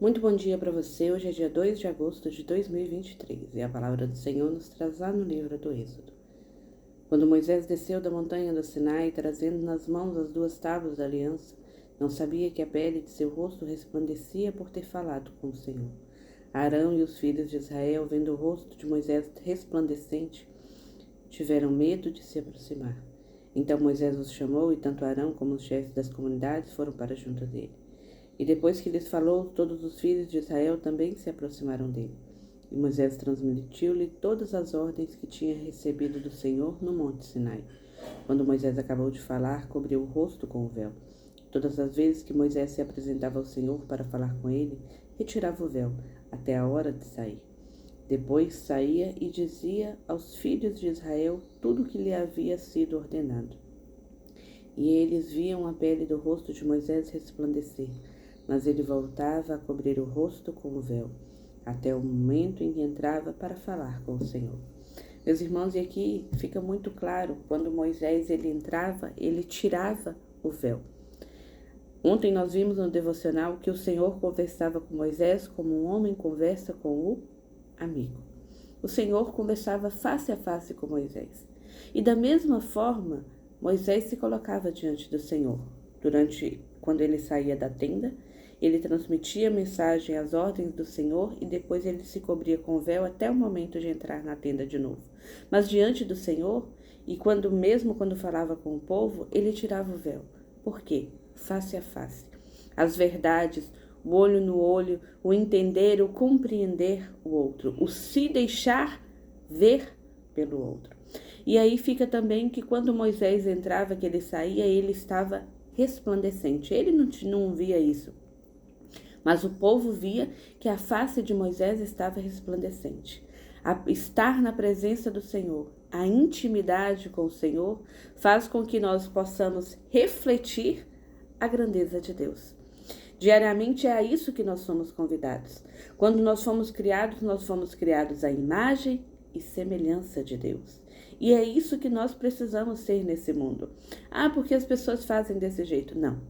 Muito bom dia para você. Hoje é dia 2 de agosto de 2023 e a palavra do Senhor nos traz lá no livro do Êxodo. Quando Moisés desceu da montanha do Sinai, trazendo nas mãos as 2 tábuas da aliança, não sabia que a pele de seu rosto resplandecia por ter falado com o Senhor. Arão e os filhos de Israel, vendo o rosto de Moisés resplandecente, tiveram medo de se aproximar. Então Moisés os chamou e tanto Arão como os chefes das comunidades foram para junto dele. E depois que lhes falou, todos os filhos de Israel também se aproximaram dele. E Moisés transmitiu-lhe todas as ordens que tinha recebido do Senhor no monte Sinai. Quando Moisés acabou de falar, cobriu o rosto com o véu. Todas as vezes que Moisés se apresentava ao Senhor para falar com ele, retirava o véu, até a hora de sair. Depois saía e dizia aos filhos de Israel tudo o que lhe havia sido ordenado. E eles viam a pele do rosto de Moisés resplandecer, mas ele voltava a cobrir o rosto com o véu, até o momento em que entrava para falar com o Senhor. Meus irmãos, e aqui fica muito claro, quando Moisés ele entrava, ele tirava o véu. Ontem nós vimos no devocional que o Senhor conversava com Moisés como um homem conversa com o amigo. O Senhor conversava face a face com Moisés. E da mesma forma, Moisés se colocava diante do Senhor. Quando ele saía da tenda, ele transmitia a mensagem, as ordens do Senhor e depois ele se cobria com o véu até o momento de entrar na tenda de novo. Mas diante do Senhor, e mesmo quando falava com o povo, ele tirava o véu. Por quê? Face a face. As verdades, o olho no olho, o entender, o compreender o outro, o se deixar ver pelo outro. E aí fica também que quando Moisés entrava, que ele saía, ele estava resplandecente. Ele não via isso. Mas o povo via que a face de Moisés estava resplandecente. Estar na presença do Senhor, a intimidade com o Senhor, faz com que nós possamos refletir a grandeza de Deus. Diariamente é a isso que nós somos convidados. Quando nós fomos criados à imagem e semelhança de Deus. E é isso que nós precisamos ser nesse mundo. Porque as pessoas fazem desse jeito. Não.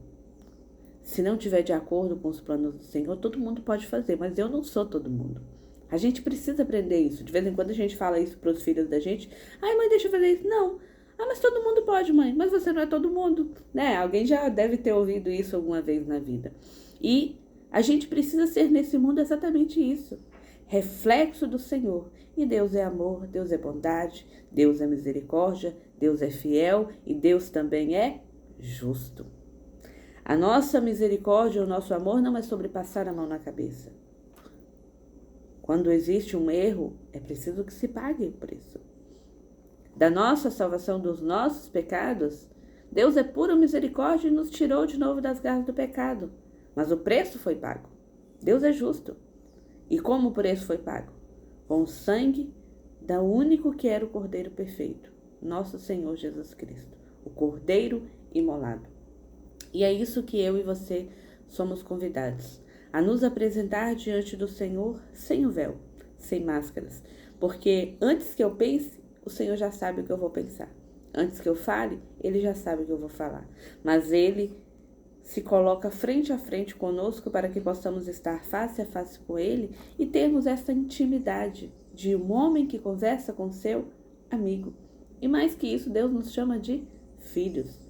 Se não estiver de acordo com os planos do Senhor, todo mundo pode fazer, mas eu não sou todo mundo. A gente precisa aprender isso. De vez em quando a gente fala isso para os filhos da gente. Ai, mãe, deixa eu fazer isso. Não. Mas todo mundo pode, mãe. Mas você não é todo mundo. Né? Alguém já deve ter ouvido isso alguma vez na vida. E a gente precisa ser nesse mundo exatamente isso. Reflexo do Senhor. E Deus é amor, Deus é bondade, Deus é misericórdia, Deus é fiel e Deus também é justo. A nossa misericórdia, o nosso amor não é sobre passar a mão na cabeça. Quando existe um erro, é preciso que se pague o preço. Da nossa salvação dos nossos pecados, Deus é pura misericórdia e nos tirou de novo das garras do pecado. Mas o preço foi pago. Deus é justo. E como o preço foi pago? Com o sangue da único que era o Cordeiro perfeito, nosso Senhor Jesus Cristo, o Cordeiro imolado. E é isso que eu e você somos convidados, a nos apresentar diante do Senhor sem o véu, sem máscaras. Porque antes que eu pense, o Senhor já sabe o que eu vou pensar. Antes que eu fale, Ele já sabe o que eu vou falar. Mas Ele se coloca frente a frente conosco para que possamos estar face a face com Ele e termos essa intimidade de um homem que conversa com seu amigo. E mais que isso, Deus nos chama de filhos.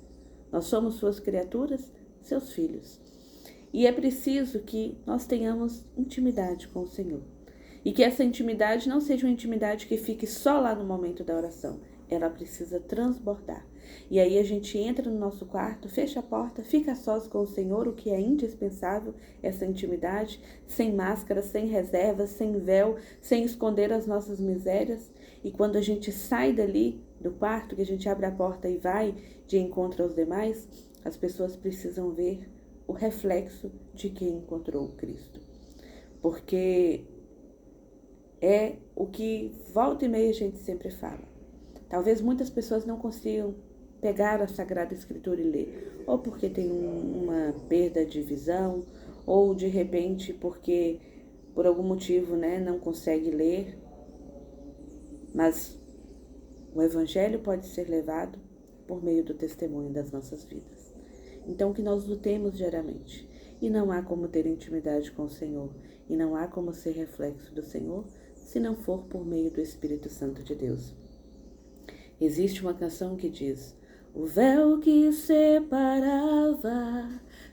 Nós somos suas criaturas, seus filhos. E é preciso que nós tenhamos intimidade com o Senhor. E que essa intimidade não seja uma intimidade que fique só lá no momento da oração. Ela precisa transbordar. E aí a gente entra no nosso quarto, fecha a porta, fica a sós com o Senhor, o que é indispensável, essa intimidade, sem máscara, sem reservas, sem véu, sem esconder as nossas misérias. E quando a gente sai dali do quarto, que a gente abre a porta e vai de encontro aos demais, as pessoas precisam ver o reflexo de quem encontrou o Cristo. Porque é o que volta e meia a gente sempre fala. Talvez muitas pessoas não consigam pegar a Sagrada Escritura e ler, ou porque tem uma perda de visão, ou de repente porque por algum motivo, não consegue ler. Mas o Evangelho pode ser levado por meio do testemunho das nossas vidas. Então que nós lutemos diariamente E não há como ter intimidade com o Senhor, e não há como ser reflexo do Senhor, se não for por meio do Espírito Santo de Deus. Existe uma canção que diz: o véu que separava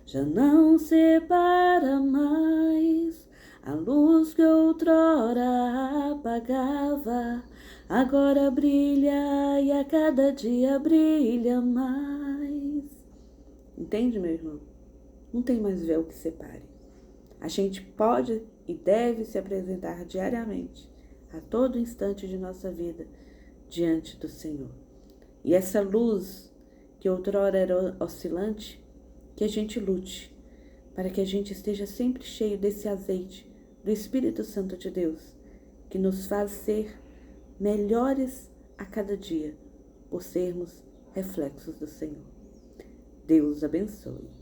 já não separa mais, a luz que outrora apagava agora brilha e a cada dia brilha mais. Entende, meu irmão? Não tem mais véu que separe. A gente pode e deve se apresentar diariamente, a todo instante de nossa vida, diante do Senhor. E essa luz que outrora era oscilante, que a gente lute, para que a gente esteja sempre cheio desse azeite do Espírito Santo de Deus, que nos faz ser melhores a cada dia, por sermos reflexos do Senhor. Deus abençoe.